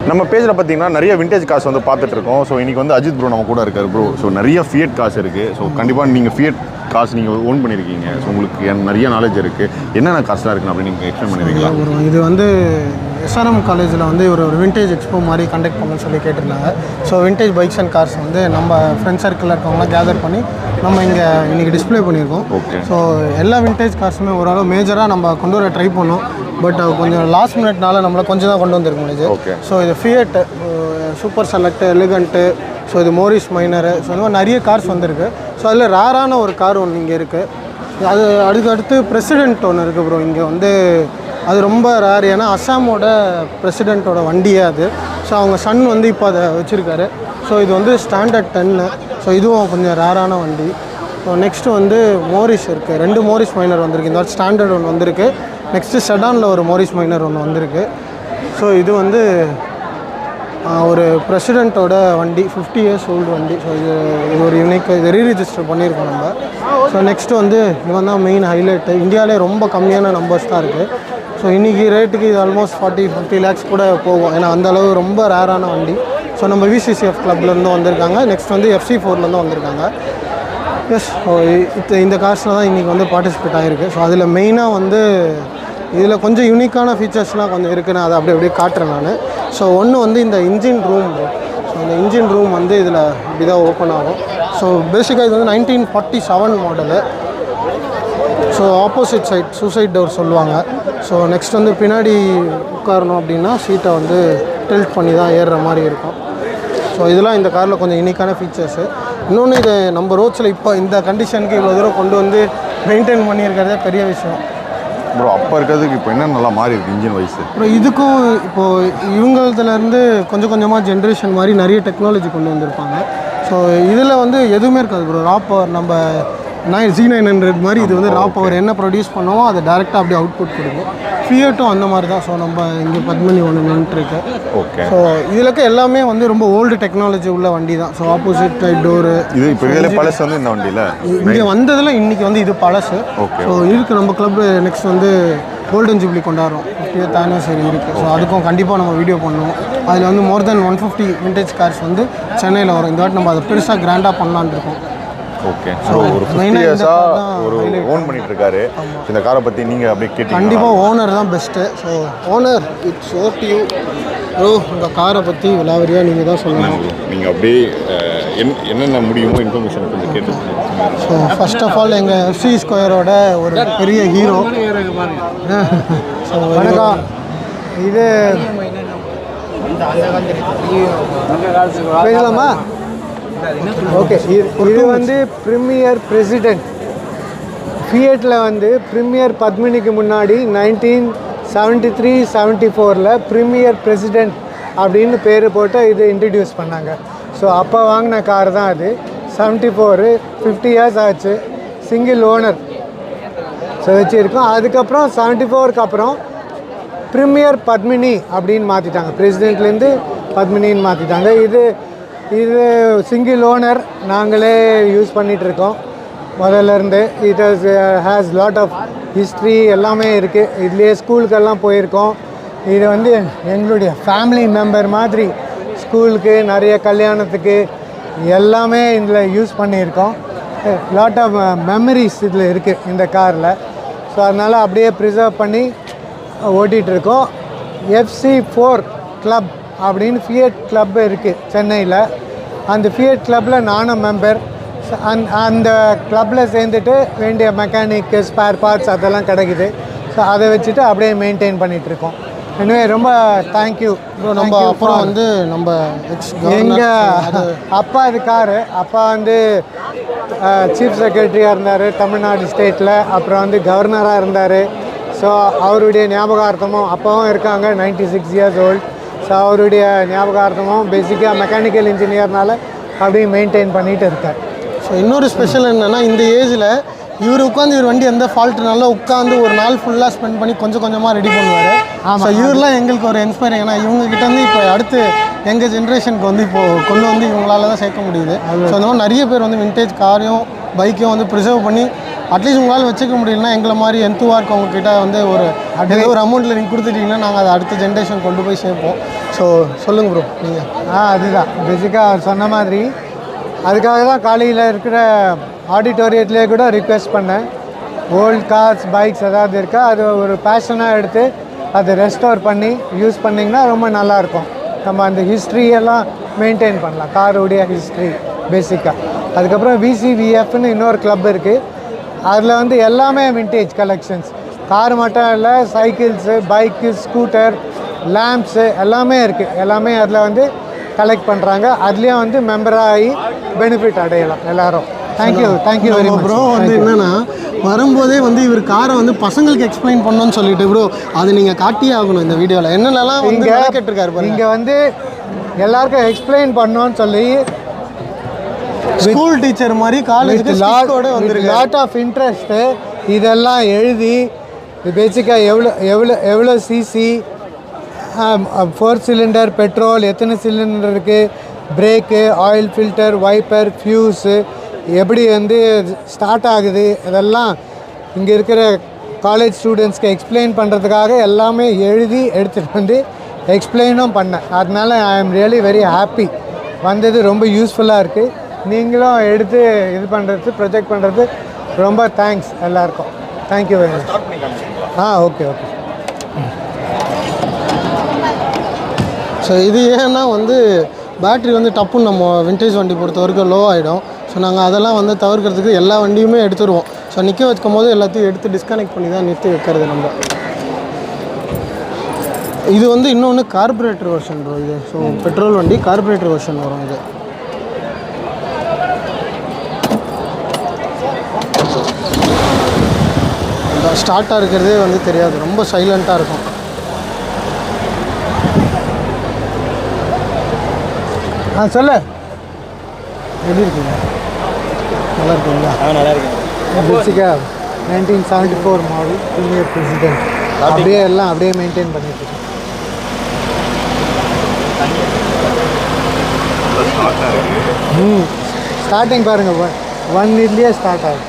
நம்ம பேஜில் பார்த்தீங்கன்னா நிறைய விண்டேஜ் காசு வந்து பார்த்துட்டு இருக்கோம். ஸோ இன்றைக்கி வந்து அஜித் ப்ரோ நம்ம கூட இருக்கார் ப்ரோ. ஸோ நிறைய ஃபியட் காசு இருக்குது. ஸோ கண்டிப்பாக நீங்கள் ஃபியட் காசு நீங்கள் ஓன் பண்ணியிருக்கீங்க. ஸோ உங்களுக்கு நிறைய நாலேஜ் இருக்குது. என்னென்ன காசுலாம் இருக்குன்னு அப்படின்னு நீங்கள் எக்ஸ்பிளைன் பண்ணிடுறீங்களா? இது வந்து SRM காலேஜில் வந்து ஒரு விண்டேஜ் எக்ஸ்போ மாதிரி கண்டக்ட் பண்ணணும்னு சொல்லி கேட்டிருந்தாங்க. So vintage bikes and cars வந்து நம்ம ஃப்ரெண்ட் சர்க்கிளில் இருக்கவங்களாம் கேதர் பண்ணி நம்ம இங்கே இன்றைக்கி டிஸ்பிளே பண்ணியிருக்கோம். ஓகே. ஸோ எல்லா விண்டேஜ் கார்ஸுமே ஓரளவு மேஜராக நம்ம கொண்டு வர ட்ரை பண்ணோம். பட் கொஞ்சம் லாஸ்ட் மினிட்னால நம்மளை கொஞ்சம் தான் கொண்டு வந்திருக்க முடியுது. ஓகே. ஸோ இது ஃபியட், சூப்பர் செலக்ட், எலிகண்ட்டு, ஸோ இது மோரிஸ் மைனரு, ஸோ இந்த மாதிரி நிறைய கார்ஸ் வந்திருக்கு. ஸோ அதில் ரேரான ஒரு கார் ஒன்று இங்கே இருக்குது. அது அடுத்து பிரசிடென்ட் ஒன்று இருக்குது ப்ரோ. இங்கே வந்து அது ரொம்ப ரேர். ஏன்னா அஸ்ஸாமோட பிரசிடெண்ட்டோட வண்டியே அது. ஸோ அவங்க சன் வந்து இப்போ அதை வச்சுருக்காரு. ஸோ இது வந்து ஸ்டாண்டர்ட் 10. ஸோ இதுவும் கொஞ்சம் ரேரான வண்டி. ஸோ நெக்ஸ்ட்டு வந்து மோரிஸ் இருக்குது. 2 மோரிஸ் மைனர் வந்திருக்கு. இந்த ஸ்டாண்டர்ட் ஒன்று வந்திருக்கு. நெக்ஸ்ட்டு செடானில் ஒரு மோரிஸ் மைனர் ஒன்று வந்திருக்கு. ஸோ இது வந்து ஒரு பிரசிடெண்ட்டோட வண்டி, 50 இயர்ஸ் ஓல்டு வண்டி. ஸோ இது ஒரு யூனிக், இது ரீரிஜிஸ்டர் பண்ணியிருக்கோம் நம்ம. ஸோ நெக்ஸ்ட்டு வந்து இவன் தான் மெயின் ஹைலைட்டு. இந்தியாவிலே ரொம்ப கம்மியான நம்பர்ஸ் தான் இருக்குது. ஸோ இன்றைக்கி ரேட்டுக்கு இது ஆல்மோஸ்ட் 40-50 lakhs கூட போகும். ஏன்னா அந்தளவு ரொம்ப ரேரான வண்டி. ஸோ நம்ம VCCF கிளப்லேருந்து வந்திருக்காங்க. நெக்ஸ்ட் வந்து FC4லேருந்து வந்திருக்காங்க. எஸ், இந்த கார்ஸில் தான் இன்றைக்கி வந்து பார்ட்டிசிபேட் ஆகிருக்கு. ஸோ அதில் மெயினாக வந்து இதில் கொஞ்சம் யூனிக்கான ஃபீச்சர்ஸ்லாம் கொஞ்சம் இருக்குன்னு அதை அப்படியே காட்டுறேன் நான். ஸோ ஒன்று வந்து இந்த இன்ஜின் ரூம். ஸோ இந்த இன்ஜின் ரூம் வந்து இதில் இப்படி தான் ஓப்பன் ஆகும். ஸோ பேசிக்காக இது வந்து 1947 model. So opposite side suicide door சொல்லுவாங்க. ஸோ நெக்ஸ்ட் வந்து பின்னாடி உட்காரணும் அப்படின்னா சீட்டை வந்து டில்ட் பண்ணி தான் ஏறுற மாதிரி இருக்கும். ஸோ இதெல்லாம் இந்த காரில் கொஞ்சம் யூனிக்கான ஃபீச்சர்ஸு. இன்னொன்று இது நம்ம ரோட்ஸில் இப்போ இந்த கண்டிஷனுக்கு இவ்வளோ தூரம் கொண்டு வந்து மெயின்டைன் பண்ணியிருக்கிறதே பெரிய விஷயம் ப்ரோ. அப்போ இருக்கிறதுக்கு இப்போ என்ன நல்லா மாறி இருக்குது இன்ஜின் வைஸு? அப்புறம் இதுக்கும் இப்போது இவங்களதுலேருந்து கொஞ்சம் கொஞ்சமாக ஜென்ரேஷன் மாதிரி நிறைய டெக்னாலஜி கொண்டு வந்திருப்பாங்க. ஸோ இதில் வந்து எதுவுமே இருக்காது ப்ரோ. ரா பவர் நம்ம Z900 மாதிரி இது வந்து ரா பவர் என்ன ப்ரொடியூஸ் பண்ணுவோம் அதை டேரெக்டாக அப்படியே அவுட்புட் கொடுக்கும். ஃபியட்டும் அந்த மாதிரி தான். ஸோ நம்ம இங்கே பத்மினி ஒன்று நின்றுருக்கு. ஓகே. ஸோ இதில் எல்லாமே வந்து ரொம்ப ஓல்டு டெக்னாலஜி உள்ள வண்டி தான். ஸோ ஆப்போசிட் டைப் டோரு இது இப்போ இதில் பழசு வந்து இந்த வண்டியில் இங்கே வந்ததில் இன்றைக்கி வந்து இது பழசு. ஓகே. ஸோ இருக்குது நம்ம கிளப் நெக்ஸ்ட் வந்து கோல்டன் ஜூப்ளி கொண்டாடுறோம். 50th anniversary இருக்குது. ஸோ அதுக்கும் கண்டிப்பாக நம்ம வீடியோ பண்ணுவோம். அதில் வந்து மோர் தென் 150 விண்டேஜ் கார்ஸ் வந்து சென்னையில் வரும். இந்த வாட்டி நம்ம அதை பெருசாக கிராண்டாக பண்ணலான்னு இருக்கோம். ஓகே. ஸோ ஒரு 50 இயர்ஸாக ஒரு ஓன் பண்ணிட்டு இருக்காரு. இந்த காரை பற்றி நீங்கள் அப்படியே கேட்டீங்க? கண்டிப்பாக ஓனர் தான் best. So owner, it's over to you bro. இந்த காரை பற்றி விலாவரியாக நீங்கள் தான் சொல்லணும். நீங்கள் அப்படியே என்னென்ன முடியுமோ இன்ஃபர்மேஷன் கொஞ்சம் கேட்டு. ஸோ ஃபர்ஸ்ட் ஆஃப் ஆல் எங்கள் FC ஸ்கொயரோட ஒரு பெரிய ஹீரோ. ஸோ வணக்கம். இது பேசலாமா? ஓகே. இது வந்து ப்ரீமியர் பிரசிடெண்ட். ஃபியட்டில் வந்து ப்ரீமியர் பத்மினிக்கு முன்னாடி 1973-74 ப்ரீமியர் பிரசிடெண்ட் அப்படின்னு பேர் போட்டு இது இன்ட்ரடியூஸ் பண்ணாங்க. ஸோ அப்போ வாங்கின கார் தான் அது. 74, 50 years ஆச்சு. Single owner. ஸோ வச்சுருக்கோம். அதுக்கப்புறம் 74க்கு அப்புறம் ப்ரீமியர் பத்மினி அப்படின்னு மாற்றிட்டாங்க. பிரசிடெண்ட்லேருந்து பத்மினின்னு மாற்றிட்டாங்க. இது சிங்கிள் ஓனர். நாங்களே யூஸ் பண்ணிகிட்ருக்கோம் முதல்லேருந்து. It has lot of history எல்லாமே இருக்குது. இதுலேயே ஸ்கூலுக்கெல்லாம் போயிருக்கோம். இது வந்து எங்களுடைய ஃபேமிலி மெம்பர் மாதிரி. ஸ்கூலுக்கு, நிறைய கல்யாணத்துக்கு எல்லாமே இதில் யூஸ் பண்ணியிருக்கோம். லாட் ஆஃப் மெமரிஸ் இதில் இருக்குது இந்த காரில். ஸோ அதனால் அப்படியே ப்ரிசர்வ் பண்ணி ஓட்டிகிட்ருக்கோம். FC4 கிளப் அப்படின்னு ஃபியட் கிளப் இருக்குது சென்னையில். அந்த ஃபியட் கிளப்பில் நானும் மெம்பர். அந்த கிளப்பில் சேர்ந்துட்டு வேண்டிய மெக்கானிக்கு, ஸ்பேர் பார்ட்ஸ் அதெல்லாம் கிடைக்குது. ஸோ அதை வச்சுட்டு அப்படியே மெயின்டைன் பண்ணிகிட்ருக்கோம். எனவே ரொம்ப தேங்க்யூ. நம்ம அப்புறம் வந்து நம்ம எங்கள் அப்பா இது காரு. அப்பா வந்து சீஃப் செக்ரட்டரியாக இருந்தார் தமிழ்நாடு ஸ்டேட்டில். அப்புறம் வந்து கவர்னராக இருந்தார். ஸோ அவருடைய ஞாபகார்த்தமும் அப்பாவும் இருக்காங்க, 96 years old. ஸோ அவருடைய ஞாபகார்த்தமும் பேசிக்காக மெக்கானிக்கல் இன்ஜினியர்னால அப்படியே மெயின்டைன் பண்ணிகிட்டு இருக்கேன். ஸோ இன்னொரு ஸ்பெஷல் என்னென்னா இந்த ஏஜில் இவர் உட்காந்து இவர் வண்டி எந்த ஃபால்ட்டுனாலும் உட்காந்து ஒரு நாள் ஃபுல்லாக ஸ்பெண்ட் பண்ணி கொஞ்சம் கொஞ்சமாக ரெடி பண்ணுவார். ஸோ இவரெலாம் எங்களுக்கு ஒரு இன்ஸ்பைரிங். ஏன்னா இவங்ககிட்ட வந்து இப்போ அடுத்து எங்கள் ஜென்ரேஷனுக்கு வந்து இப்போது கொண்டு வந்து இவங்களால தான் சேர்க்க முடியுது. ஸோ அந்த மாதிரி நிறைய பேர் வந்து விண்டேஜ் காரையும் பைக்கையும் வந்து ப்ரிசர்வ் பண்ணி அட்லீஸ்ட் உங்களால் வச்சுக்க முடியலன்னா எங்களை மாதிரி எந்துவாக இருக்கவங்கக்கிட்ட வந்து ஒரு அமௌண்ட்டில் நீங்கள் கொடுத்துட்டிங்கன்னா நாங்கள் அதை அடுத்த ஜென்ரேஷன் கொண்டு போய் சேர்ப்போம். ஸோ சொல்லுங்கள் ப்ரோ நீங்கள். அதுதான் பேசிக்காக அவர் சொன்ன மாதிரி அதுக்காக தான் காலையில் இருக்கிற ஆடிட்டோரியத்துலேயே கூட ரிக்வெஸ்ட் பண்ணேன். ஓல்ட் கார்ஸ் பைக்ஸ் ஏதாவது இருக்கா அது ஒரு பேஷனாக எடுத்து அதை ரெஸ்டோர் பண்ணி யூஸ் பண்ணிங்கன்னா ரொம்ப நல்லாயிருக்கும். நம்ம அந்த ஹிஸ்ட்ரியெல்லாம் மெயின்டைன் பண்ணலாம், காரோடைய ஹிஸ்ட்ரி பேசிக்காக. அதுக்கப்புறம் விசிவிஎஃப்னு இன்னொரு கிளப் இருக்குது. அதில் வந்து எல்லாமே விண்டேஜ் கலெக்ஷன்ஸ், கார் மட்டும் இல்லை, சைக்கிள்ஸு, பைக்கு, ஸ்கூட்டர், லேம்ப்ஸு எல்லாமே இருக்குது. எல்லாமே அதில் வந்து கலெக்ட் பண்ணுறாங்க. அதுலேயும் வந்து மெம்பராக ஆகி பெனிஃபிட் அடையலாம் எல்லோரும். Thank you very much bro. வந்து என்னென்னா வரும்போதே வந்து இவர் காரை வந்து பசங்களுக்கு எக்ஸ்பிளைன் பண்ணோன்னு சொல்லிட்டு ப்ரோ அது நீங்கள் காட்டியே ஆகணும் இந்த வீடியோவில். என்னென்னலாம் இங்கே கேட்டிருக்காரு. இங்கே வந்து எல்லாருக்கும் எக்ஸ்பிளைன் பண்ணோன்னு சொல்லி ஸ்கூல் டீச்சர் மாதிரி காலேஜுக்கு லாட் ஆஃப் இன்ட்ரெஸ்ட்டு இதெல்லாம் எழுதி பேசிக்காக எவ்வளோ சிசி, 4 சிலிண்டர் பெட்ரோல், எத்தனை சிலிண்டர் இருக்குது, brake, oil filter, wiper, fuse எப்படி வந்து ஸ்டார்ட் ஆகுது, இதெல்லாம் இங்கே இருக்கிற காலேஜ் ஸ்டூடெண்ட்ஸ்க்கு எக்ஸ்பிளைன் பண்ணுறதுக்காக எல்லாமே எழுதி எடுத்துகிட்டு வந்து எக்ஸ்பிளைனும் பண்ணேன். அதனால ஐ ஆம் ரியலி வெரி ஹாப்பி. வந்தது ரொம்ப யூஸ்ஃபுல்லாக இருக்குது. நீங்களும் எடுத்து இது பண்ணுறது, ப்ரொஜெக்ட் பண்ணுறது ரொம்ப தேங்க்ஸ் எல்லாருக்கும். Thank you very much. Okay. So இது ஏன்னா வந்து பேட்ரி வந்து டப்புன்னு நம்ம விண்டேஜ் வண்டி பொறுத்த வரைக்கும் லோ ஆகிடும். ஸோ நாங்கள் அதெல்லாம் வந்து தவிர்க்கிறதுக்கு எல்லா வண்டியுமே எடுத்துருவோம். ஸோ நிற்க வைக்கும் போது எல்லாத்தையும் எடுத்து டிஸ்கனெக்ட் பண்ணி தான் நிறுத்தி வைக்கிறது நம்ம. இது வந்து இன்னொன்று கார்பரேட்டர் வெர்ஷன் ப்ரோ இது. ஸோ பெட்ரோல் வண்டி கார்பரேட்டர் வெர்ஷன் வரும் இது. ஸ்டார்ட்டாக இருக்கிறதே வந்து தெரியாது, ரொம்ப சைலண்ட்டாக இருக்கும். சொல்லு, எப்படி இருக்கீங்க? நல்லா இருக்கீங்களா? நல்லா இருக்கேன். பேசிக்காக 1974 மாடல் சீனியர் பிரசிடென்ட் அப்படியே எல்லாம் அப்படியே மெயின்டைன் பண்ணிட்டு இருக்கேன். ஸ்டார்டிங் பாருங்கள், 1 இயர்லேயே ஸ்டார்ட் ஆகுது.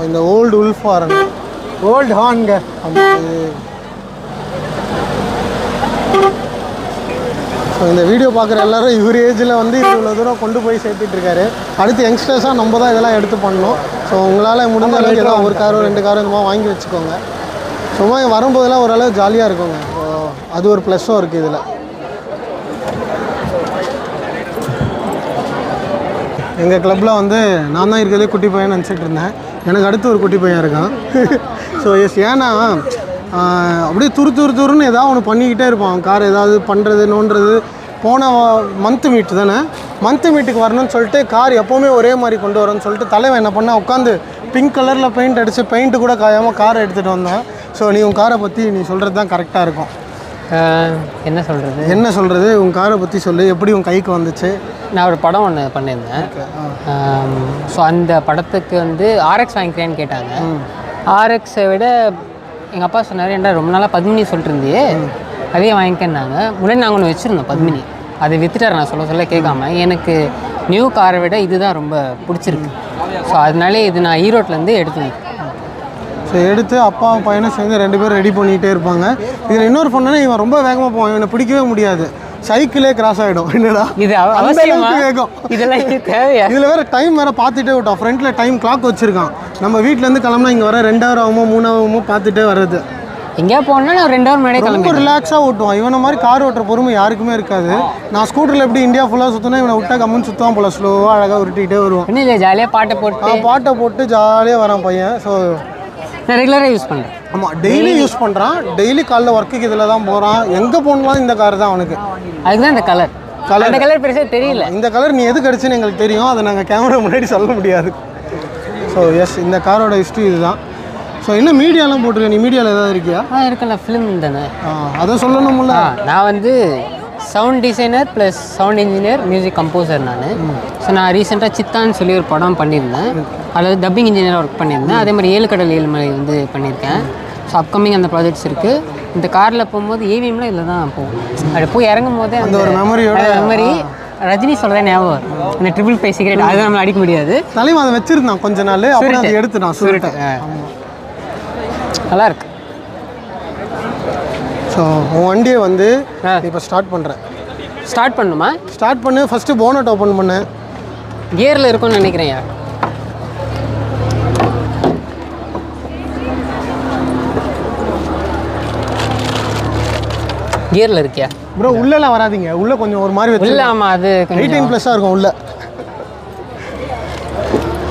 இந்த ஓல்டு உல்ஃப் ஹார்ன், ஓல்டு ஹார்னுங்க. ஸோ இந்த வீடியோ பார்க்குற எல்லோரும் இவர் ஏஜில் வந்து இவ்வளோ தூரம் கொண்டு போய் சேர்த்துட்ருக்காரு. அடுத்து யங்ஸ்டர்ஸாக நம்ம தான் இதெல்லாம் எடுத்து பண்ணணும். ஸோ உங்களால் முடிஞ்ச அளவுக்கு ஏதாவது 1 காரோ 2 காரோ இந்த மாதிரி வாங்கி வச்சுக்கோங்க. சும்மா வரும்போதெல்லாம் ஓரளவு ஜாலியாக இருக்குங்க. ஸோ அது ஒரு ப்ளஸ்ஸும் இருக்குது இதில். எங்கள் கிளப்பில் வந்து நான் தான் இருக்கிறதே குட்டி பையன் நினச்சிட்டு இருந்தேன். எனக்கு அடுத்து ஒரு குட்டி பையன் இருக்கான். ஸோ ஏன்னா அப்படியே துருன்னு ஏதாவது ஒன்று பண்ணிக்கிட்டே இருப்பான். கார் ஏதாவது பண்ணுறது நோண்டுறது. போன மந்த்து மீட் தானே, மந்த்து மீட்டுக்கு வரணும்னு சொல்லிட்டு கார் எப்போவுமே ஒரே மாதிரி கொண்டு வரணும்னு சொல்லிட்டு தலைவன் என்ன பண்ணால் உட்காந்து பிங்க் கலரில் பெயிண்ட் அடித்து பெயிண்ட்டு கூட காயாமல் காரை எடுத்துகிட்டு வந்தேன். ஸோ நீ உன் காரை பற்றி நீ சொல்கிறது தான் கரெக்டாக இருக்கும். என்ன சொல்கிறது உன் காரை பற்றி சொல்லு. எப்படி உன் கைக்கு வந்துச்சு? நான் ஒரு படம் ஒன்று பண்ணியிருந்தேன். ஸோ அந்த படத்துக்கு வந்து RX வாங்கிக்கிறேன்னு கேட்டாங்க. RXை விட எங்கள் அப்பா சொன்னார், ஏன்டா ரொம்ப நாளாக பத்மினி சொல்லிட்டு இருந்தியே, அதே வாங்கிக்கன்னாங்க. முன்னாடி நாங்கள் ஒன்று வச்சுருந்தோம் பத்மினி, அதை விற்றுட்டார். நான் சொல்ல கேட்காம எனக்கு நியூ காரை விட இதுதான் ரொம்ப பிடிச்சிருக்கு. ஸோ அதனாலே இது நான் ஈரோட்லேருந்து எடுத்துனேன். ஸோ எடுத்து அப்பா பையனும் சேர்ந்து 2 பேரும் ரெடி பண்ணிகிட்டே இருப்பாங்க. இதில் இன்னொரு பொண்ணுன்னா இவன் ரொம்ப வேகமாக போவான், இவனை பிடிக்கவே முடியாது, சைக்கிளே கிராஸ் ஆகிடும். என்னடா இது வேகம், இதெல்லாம் தேவையா? இதில் வேறு டைம் வேறு பார்த்துட்டே விட்டோம். ஃப்ரண்ட்டில் டைம் கிளாக் வச்சுருக்கான். நம்ம வீட்டிலேருந்து கிளம்புனா இங்கே வர 2 ஹவர் ஆகுமோ 3 ஆகுமோ பார்த்துட்டே வர்றது. எங்கேயா போனால் நான் 2 ஹவர் முன்னாடி ரொம்ப ரிலாக்ஸாக ஓட்டுவான். இவனை மாதிரி கார் ஓட்டுற பொறுமை யாருக்குமே இருக்காது. நான் ஸ்கூட்டரில் எப்படி இந்தியா ஃபுல்லாக சுற்றினா இவனை விட்டா கம்முன்னு சுற்றுவான் போல, ஸ்லோவாக அழகாக உருட்டிகிட்டே வருவான். இன்னும் இல்லை, ஜாலியாக பாட்டை போட்டு ஜாலியாக வரான் பையன். ஸோ நான் ரெகுலராக யூஸ் பண்ணுறேன். ஆமாம், டெய்லி யூஸ் பண்ணுறான். டெய்லி காலைல ஒர்க்குக்கு இதில் தான் போகிறான். எங்கே போனாலும் இந்த கார் தான் அவனுக்கு. அதுதான் இந்த கலர் பெருசாக தெரியல. இந்த கலர் நீ எதுக்கு அடிச்சுன்னு எங்களுக்கு தெரியும், அதை நாங்கள் கேமரா முன்னாடி சொல்ல முடியாது. ஸோ எஸ், இந்த காரோட ஹிஸ்ட்ரி இதுதான். ஸோ இன்னும் மீடியாலாம் போட்டிருக்கேன். நீ மீடியாவில் ஏதாவது இருக்கியா? இருக்கல, ஃபிலிம் தானே. அதை சொல்லணும்ல. நான் வந்து sound designer plus sound engineer, music composer நான். ஸோ நான் ரீசெண்டாக சித்தான்னு சொல்லி ஒரு படம் பண்ணியிருந்தேன். அதில் டப்பிங் இன்ஜினியராக ஒர்க் பண்ணியிருந்தேன். அதே மாதிரி 7 கடல் 7 மலை வந்து பண்ணியிருக்கேன். ஸோ அப்கமிங் அந்த ப்ராஜெக்ட்ஸ் இருக்குது. இந்த காரில் போகும்போது ஏவிஎம்லாம் இதில் தான் போகும். அப்படி போய் இறங்கும் போதே அந்த ஒரு மெமரி ரஜினி சொல்கிறதே ஞாபகம் வரும். இந்த ட்ரிபிள் பை சிகரெட் அது நம்மளை அடிக்க முடியாது. தலைவன் அதை வச்சிருந்தான் கொஞ்ச நாள், அப்புறம் அதை எடுத்து நான் சுருட்டு. நல்லா இருக்கு. ஸோ உன் வண்டியை வந்து இப்போ ஸ்டார்ட் பண்ணுறேன். ஸ்டார்ட் பண்ணுமா? ஸ்டார்ட் பண்ணு. ஃபஸ்ட்டு போனட் ஓப்பன் பண்ணு. கியரில் இருக்கும்னு நினைக்கிறேன். யார் கியரில் இருக்கியா ப்ரோ? உள்ளெல்லாம் வராதிங்க, உள்ளே கொஞ்சம் ஒரு மாதிரி வச்சு. இல்லை ஆமாம், அது 18+ இருக்கும் உள்ள.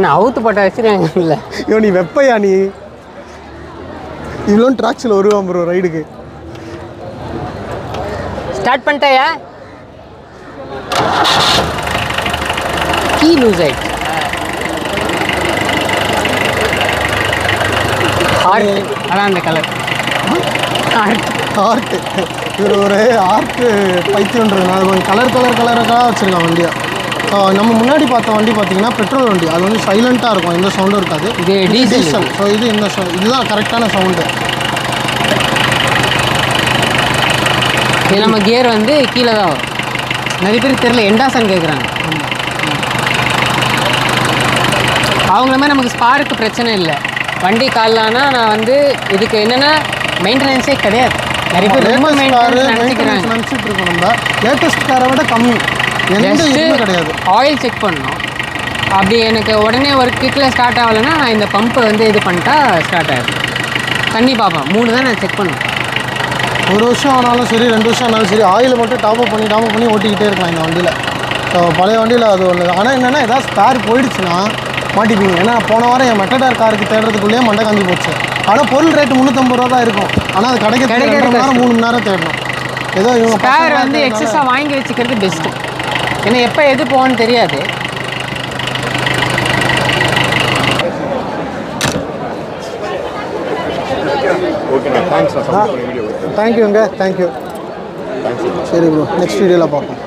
நான் அவுத்து போட்ட வச்சுருக்காங்க. இல்லை ஐயோ நீ வெப்பையா நீ? இவ்வளோ ட்ராக்ஸில் வருவான் ப்ரோ ரைடுக்கு. ஸ்டார்ட் பண்ணிட்டேயா? கீ லூஸ் ஆயிடுச்சு. அதான் அந்த கலர் ஆர்ட். இவர் ஒரு ஆர்ட் பைத்தியன்றதுனால கொஞ்சம் கலராக வச்சுருக்கான் வண்டியை. நம்ம முன்னாடி பார்த்த வண்டி பார்த்தீங்கன்னா பெட்ரோல் வண்டி. அது வந்து சைலண்ட்டாக இருக்கும், எந்த சவுண்டும் இருக்காது. இது டீசல். ஸோ இது இதுதான் கரெக்டான சவுண்டு. இது நம்ம கியர் வந்து கீழே தான் வரும். நிறைய பேருக்கு தெரியல, எண்டாசன் கேட்குறாங்க. அவங்கள மாதிரி நமக்கு ஸ்பார்க்கு பிரச்சனை இல்லை. வண்டி காலானா நான் வந்து இதுக்கு என்னென்னா மெயின்டெனன்ஸே கிடையாது. நிறைய பேர் ரொம்ப மெயின்டெனன்ஸ் நினச்சிட்டு இருக்கோம். நம்ம லேட்டஸ்ட் காரை விட கம்மி, எந்த இதுவும் கிடையாது. ஆயில் செக் பண்ணணும். அப்படி எனக்கு உடனே ஒரு கிக்கில் ஸ்டார்ட் ஆகலைன்னா நான் இந்த பம்பை வந்து இது பண்ணிட்டா ஸ்டார்ட் ஆகிடும். தண்ணி பார்ப்பேன், 3 தான் நான் செக் பண்ணுவேன். 1 வருஷம் ஆனாலும் சரி, 2 வருஷம் ஆனாலும் சரி, ஆயில் மட்டும் டாப் அப் பண்ணி ஓட்டிக்கிட்டே இருக்கலாம் இந்த வண்டியில். ஸோ பழைய வண்டியில் அது ஒன்று. ஆனால் என்னென்னா ஏதாவது ஸ்பேர் போயிடுச்சுன்னா மாட்டிப்பீங்க. ஏன்னா போன வாரம் என் மெட்டடார் காருக்கு தேடுறதுக்குள்ளேயே மண்டை காஞ்சி போச்சு. ஆனால் பொருள் ரேட்டு 350 ரூபா தான் இருக்கும். ஆனால் அது கிடைக்க 2 மணி நேரம் 3 மணி நேரம் தேடணும். ஏதோ இவங்க ஸ்பேர் வந்து எக்ஸஸாக வாங்கி வச்சுக்கிறது பெஸ்ட்டு. ஏன்னா எப்போ எது போகணும்னு தெரியாது. தேங்க்யூங்க. தேங்க்யூ. சரி ப்ரோ, நெக்ஸ்ட் வீடியோவில் பார்ப்போம்.